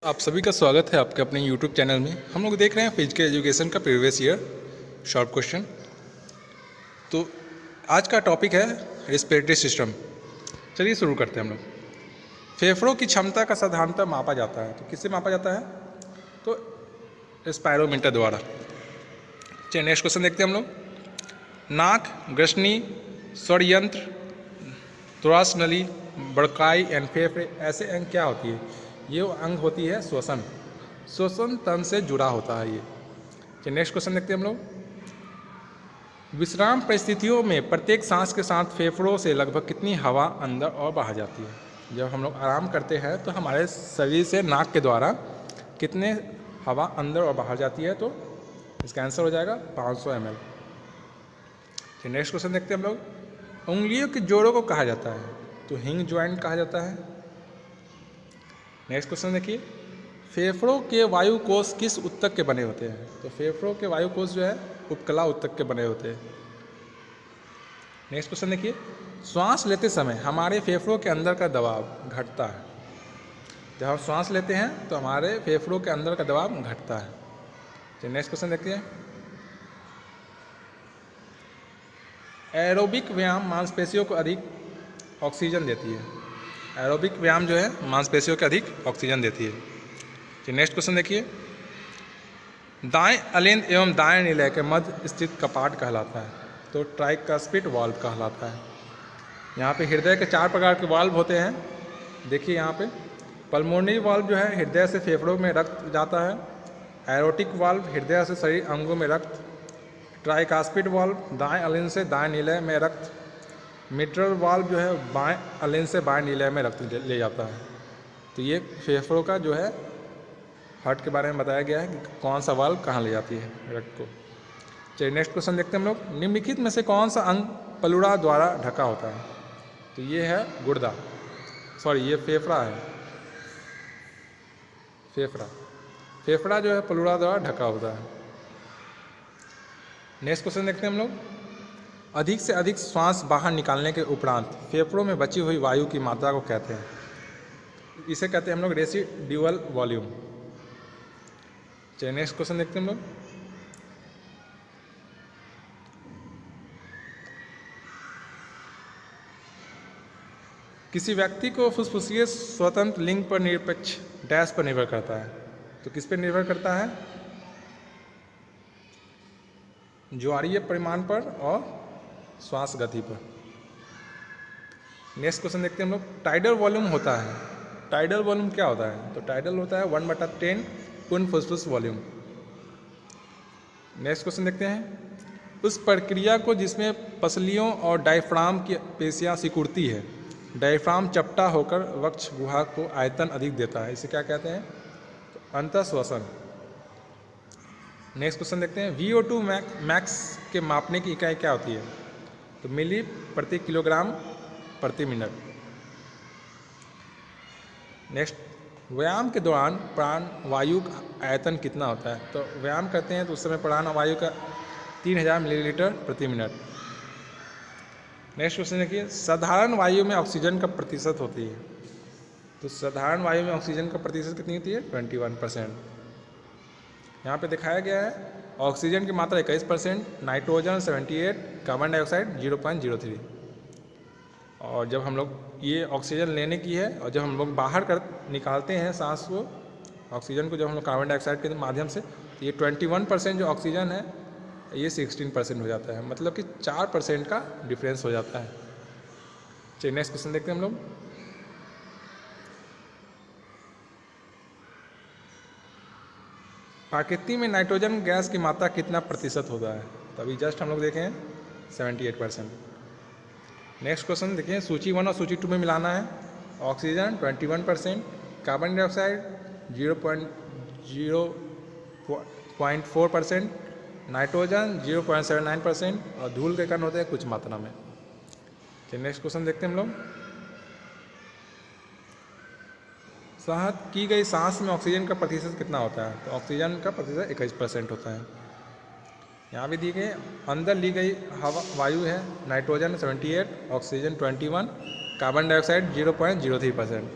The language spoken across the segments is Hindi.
आप सभी का स्वागत है आपके अपने YouTube चैनल में। हम लोग देख रहे हैं फिजिकल एजुकेशन का प्रीवियस ईयर शॉर्ट क्वेश्चन। तो आज का टॉपिक है रेस्पिरेटरी सिस्टम। चलिए शुरू करते हैं हम लोग। फेफड़ों की क्षमता का साधारणतः मापा जाता है, तो किससे मापा जाता है? तो स्पायरोमीटर द्वारा। चलिए नेक्स्ट क्वेश्चन देखते हैं हम लोग। नाक, ग्रसनी, स्वर यंत्र, त्वरास नली, बड़काई एंड फेफड़े ऐसे अंग क्या होती है? ये अंग होती है श्वसन। श्वसन तंत्र से जुड़ा होता है ये। चलिए नेक्स्ट क्वेश्चन देखते हैं हम लोग। विश्राम परिस्थितियों में प्रत्येक सांस के साथ फेफड़ों से लगभग कितनी हवा अंदर और बाहर जाती है? जब हम लोग आराम करते हैं तो हमारे शरीर से नाक के द्वारा कितने हवा अंदर और बाहर जाती है? तो इसका आंसर हो जाएगा 500 ml। चलिए नेक्स्ट क्वेश्चन देखते हैं हम लोग। उंगलियों के जोड़ों को कहा जाता है? तो हिंग ज्वाइंट कहा जाता है। नेक्स्ट क्वेश्चन देखिए। फेफड़ों के वायु कोश किस ऊतक के बने होते हैं? तो फेफड़ों के वायु कोश जो है उपकला ऊतक के बने होते हैं। नेक्स्ट क्वेश्चन देखिए। श्वास लेते समय हमारे फेफड़ों के अंदर का दबाव घटता है। जब हम श्वास लेते हैं तो हमारे फेफड़ों के अंदर का दबाव घटता है। चलिए नेक्स्ट क्वेश्चन देखते हैं। एरोबिक व्यायाम मांसपेशियों को अधिक ऑक्सीजन देती है। एरोबिक व्यायाम जो है मांसपेशियों को अधिक ऑक्सीजन देती है। चलिए नेक्स्ट क्वेश्चन देखिए। दाएं अलिंद एवं दाएं निलय के मध्य स्थित कपाट कहलाता है? तो ट्राइकस्पिड वाल्व कहलाता है। यहाँ पे हृदय के 4 प्रकार के वाल्व होते हैं। देखिए यहाँ पे पल्मोनरी वाल्व जो है हृदय से फेफड़ों में रक्त जाता है। एरोटिक वाल्व हृदय से शरीर अंगों में रक्त। ट्राइकास्पिड वाल्व दाएं अलिंद से दाएं निलय में रक्त। मिट्रल वाल्व जो है बाएं अलिंद से बाएं निलय में रक्त ले जाता है। तो ये फेफड़ों का जो है हार्ट के बारे में बताया गया है कि कौन सा वाल्व कहाँ ले जाती है रक्त को। चलिए नेक्स्ट क्वेश्चन देखते हैं हम लोग। निम्नलिखित में से कौन सा अंग पलुड़ा द्वारा ढका होता है? तो ये है गुर्दा, ये फेफड़ा है। फेफड़ा जो है पलुड़ा द्वारा ढका होता है। नेक्स्ट क्वेश्चन देखते हैं हम लोग। अधिक से अधिक श्वास बाहर निकालने के उपरांत फेफड़ों में बची हुई वायु की मात्रा को कहते हैं? इसे कहते हैं हम लोग रेसिड्यूअल वॉल्यूम। चलिए नेक्स्ट क्वेश्चन देखते हैं हम लोग। किसी व्यक्ति को फुसफुसीय स्वतंत्र लिंग पर निरपेक्ष डैश पर निर्भर करता है? तो किस पर निर्भर करता है? ज्वारीय परिमाण पर और श्वास गति पर। नेक्स्ट क्वेश्चन देखते हैं हम लोग। टाइडल वॉल्यूम होता है? टाइडल वॉल्यूम क्या होता है? तो टाइडल होता है 1/10 पूर्ण फुसफुस वॉल्यूम। नेक्स्ट क्वेश्चन देखते हैं। उस प्रक्रिया को जिसमें पसलियों और डायफ्राम की पेशियां सिकुड़ती है, डायफ्राम चपटा होकर वक्ष गुहा को आयतन अधिक देता है, इसे क्या कहते हैं? तो अंतःश्वसन। नेक्स्ट क्वेश्चन देखते हैं। VO2 मैक्स के मापने की इकाई क्या होती है? तो मिली प्रति किलोग्राम प्रति मिनट। नेक्स्ट, व्यायाम के दौरान प्राण वायु का आयतन कितना होता है? तो व्यायाम करते हैं तो उस समय प्राण वायु का 3000 मिलीलीटर प्रति मिनट। नेक्स्ट क्वेश्चन देखिए। साधारण वायु में ऑक्सीजन का प्रतिशत होती है? तो साधारण वायु में ऑक्सीजन का प्रतिशत कितनी होती है? 21%। यहाँ पे दिखाया गया है ऑक्सीजन की मात्रा 21%, नाइट्रोजन 78, कार्बन डाइऑक्साइड 0.03। और जब हम लोग ये ऑक्सीजन लेने की है और जब हम लोग बाहर कर निकालते हैं सांस को, ऑक्सीजन को जब हम लोग कार्बन डाइऑक्साइड के माध्यम से, तो ये 21% जो ऑक्सीजन है ये 16% हो जाता है। मतलब कि 4% का डिफरेंस हो जाता है। चलिए नेक्स्ट क्वेश्चन देखते हैं हम लोग। प्रकृति में नाइट्रोजन गैस की मात्रा कितना प्रतिशत होता है? तो अभी जस्ट हम लोग देखें 78%। नेक्स्ट क्वेश्चन देखिए। सूची 1 और सूची 2 में मिलाना है। ऑक्सीजन 21%, कार्बन डाइऑक्साइड 0.04%, नाइट्रोजन 0.79% और धूल के कण होते हैं कुछ मात्रा में। चलिए नेक्स्ट क्वेश्चन देखते हैं हम लोग। सहत की गई सांस में ऑक्सीजन का प्रतिशत कितना होता है? तो ऑक्सीजन का प्रतिशत 21% होता है। यहाँ भी दी गई अंदर ली गई हवा वायु है नाइट्रोजन 78, ऑक्सीजन 21, कार्बन डाइऑक्साइड 0.03%।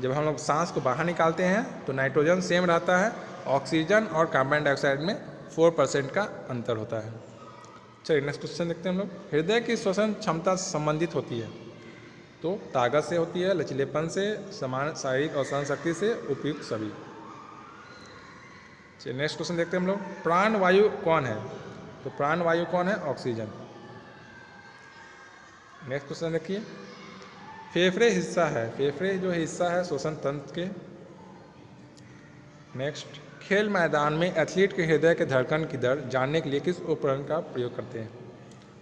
जब हम लोग सांस को बाहर निकालते हैं तो नाइट्रोजन सेम रहता है, ऑक्सीजन और कार्बन डाइऑक्साइड में 4% का अंतर होता है। चलिए नेक्स्ट क्वेश्चन देखते हैं हम लोग। हृदय की श्वसन क्षमता संबंधित होती है तो ताकत से होती है, लचीलेपन से, समान शारीरिक और सहन शक्ति से, उपयुक्त सभी। चलिए नेक्स्ट क्वेश्चन देखते हैं हम लोग। प्राण वायु कौन है? तो प्राण वायु कौन है? ऑक्सीजन। नेक्स्ट क्वेश्चन देखिए। फेफड़े हिस्सा है, फेफड़े जो हिस्सा है श्वसन तंत्र के। नेक्स्ट, खेल मैदान में एथलीट के हृदय के धड़कन की दर जानने के लिए किस उपकरण का प्रयोग करते हैं?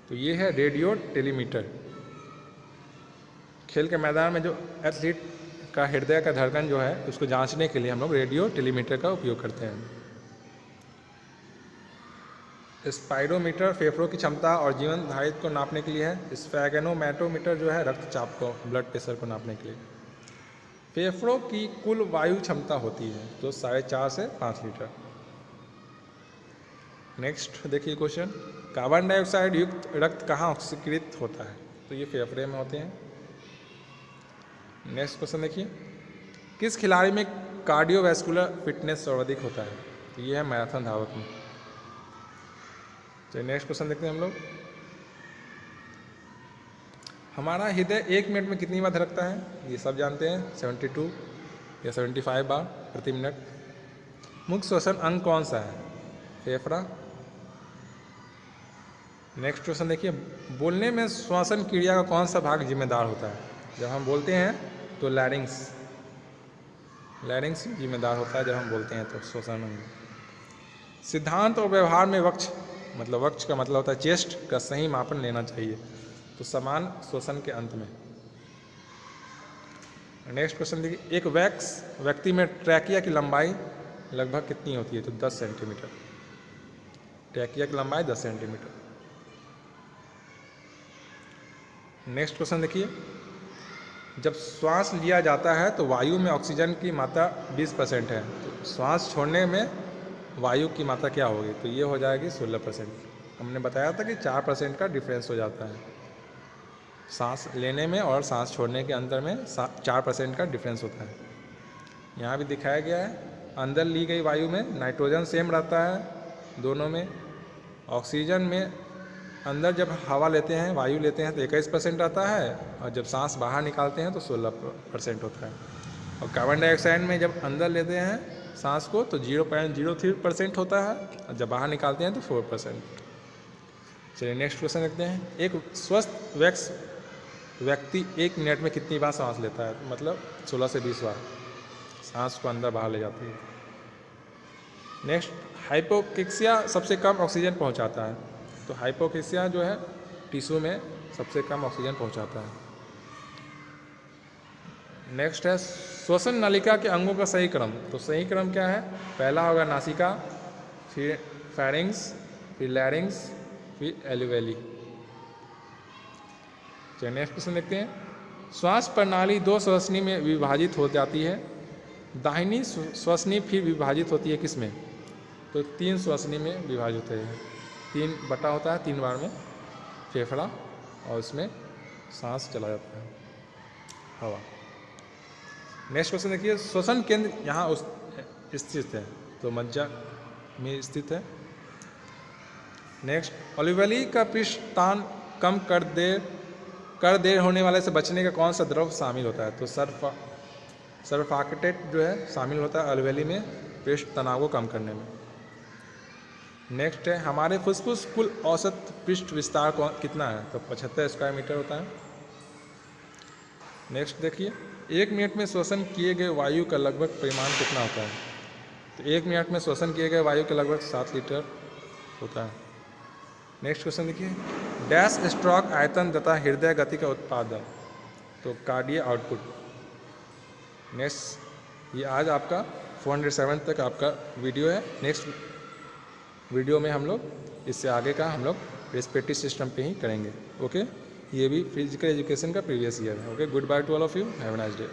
तो ये है रेडियो टेलीमीटर। खेल के मैदान में जो एथलीट का हृदय का धड़कन जो है उसको जांचने के लिए हम लोग रेडियो टेलीमीटर का उपयोग करते हैं। स्पाइरोमीटर फेफड़ों की क्षमता और जीवन धारिता को नापने के लिए है। स्फैगनोमेट्रोमीटर जो है रक्तचाप को, ब्लड प्रेशर को नापने के लिए। फेफड़ों की कुल वायु क्षमता होती है तो 4.5 से 5 लीटर। नेक्स्ट देखिए क्वेश्चन। कार्बन डाइऑक्साइड युक्त रक्त कहाँ ऑक्सीकृत होता है? तो ये फेफड़े में होते हैं। नेक्स्ट क्वेश्चन देखिए। किस खिलाड़ी में कार्डियोवैस्कुलर फिटनेस सर्वाधिक होता है? तो ये है मैराथन धावक में। चलिए नेक्स्ट क्वेश्चन देखते हैं हम लोग। हमारा हृदय 1 मिनट में कितनी बार धड़कता है? ये सब जानते हैं, 72 या 75 बार प्रति मिनट। मुख्य श्वसन अंग कौन सा है? फेफड़ा। नेक्स्ट क्वेश्चन देखिए। बोलने में श्वसन क्रिया का कौन सा भाग जिम्मेदार होता है? जब हम बोलते हैं तो लैरिंग्स जिम्मेदार होता है जब हम बोलते हैं तो श्वसन अंग। सिद्धांत और व्यवहार में वक्ष का मतलब होता है चेस्ट का सही मापन लेना चाहिए तो समान श्वसन के अंत में। नेक्स्ट क्वेश्चन देखिए। एक व्यक्ति में ट्रैकिया की लंबाई लगभग कितनी होती है? तो 10 सेंटीमीटर। ट्रैकिया की लंबाई 10 सेंटीमीटर। नेक्स्ट क्वेश्चन देखिए। जब श्वास लिया जाता है तो वायु में ऑक्सीजन की मात्रा 20% है तो श्वास छोड़ने में वायु की मात्रा क्या होगी? तो ये हो जाएगी 16%। हमने बताया था कि 4% का डिफरेंस हो जाता है, सांस लेने में और सांस छोड़ने के अंतर में 4% का डिफरेंस होता है। यहाँ भी दिखाया गया है। अंदर ली गई वायु में नाइट्रोजन सेम रहता है दोनों में। ऑक्सीजन में अंदर जब हवा लेते हैं, वायु लेते हैं तो 21% आता है और जब सांस बाहर निकालते हैं तो 16% होता है। और कार्बन डाइऑक्साइड में जब अंदर लेते हैं सांस को तो 0.03% होता है और जब बाहर निकालते हैं तो 4%। चलिए नेक्स्ट क्वेश्चन देखते हैं। एक स्वस्थ व्यक्ति 1 मिनट में कितनी बार सांस लेता है? मतलब 16 से 20 बार सांस को अंदर बाहर ले जाती है। नेक्स्ट, हाइपोक्सिया सबसे कम ऑक्सीजन पहुंचाता है तो हाइपोक्सिया जो है टिश्यू में सबसे कम ऑक्सीजन पहुंचाता है। नेक्स्ट है श्वसन नलिका के अंगों का सही क्रम। तो सही क्रम क्या है? पहला होगा नासिका, फिर फेरिंग्स, फिर लैरिंग्स, फिर एल्वियोली। चलिए नेक्स्ट क्वेश्चन देखते हैं। श्वास प्रणाली 2 श्वसनी में विभाजित हो जाती है। दाहिनी श्वसनी फिर विभाजित होती है किस में? तो 3 श्वसनी में विभाजित होती है। 3 बटा होता है 3 बार में फेफड़ा और उसमें सांस चला जाता है हवा। नेक्स्ट क्वेश्चन देखिए। श्वसन केंद्र यहाँ स्थित है तो मज्जा में स्थित है। नेक्स्ट, एल्वियोली का पृष्ठतान कम कर देर होने वाले से बचने का कौन सा द्रव शामिल होता है? तो सर्फाक्टेट जो है शामिल होता है एल्वियोली में पृष्ठ तनाव को कम करने में। नेक्स्ट है, हमारे फुसफुस कुल औसत पृष्ठ विस्तार कितना है? तो 75 स्क्वायर मीटर होता है। नेक्स्ट देखिए। 1 मिनट में श्वसन किए गए वायु का लगभग परिमाण कितना होता है? तो 1 मिनट में श्वसन किए गए वायु के लगभग 7 लीटर होता है। नेक्स्ट क्वेश्चन देखिए। डैश स्ट्रोक आयतन तथा हृदय गति का उत्पादन। तो कार्डियक आउटपुट। नेक्स्ट, ये आज आपका 407 तक आपका वीडियो है। नेक्स्ट वीडियो में हम लोग इससे आगे का हम लोग रेस्पिरेटरी सिस्टम पे ही करेंगे। ओके, ये भी फिजिकल एजुकेशन का प्रीवियस ईयर है। Okay, good by two all of you, have a nice day.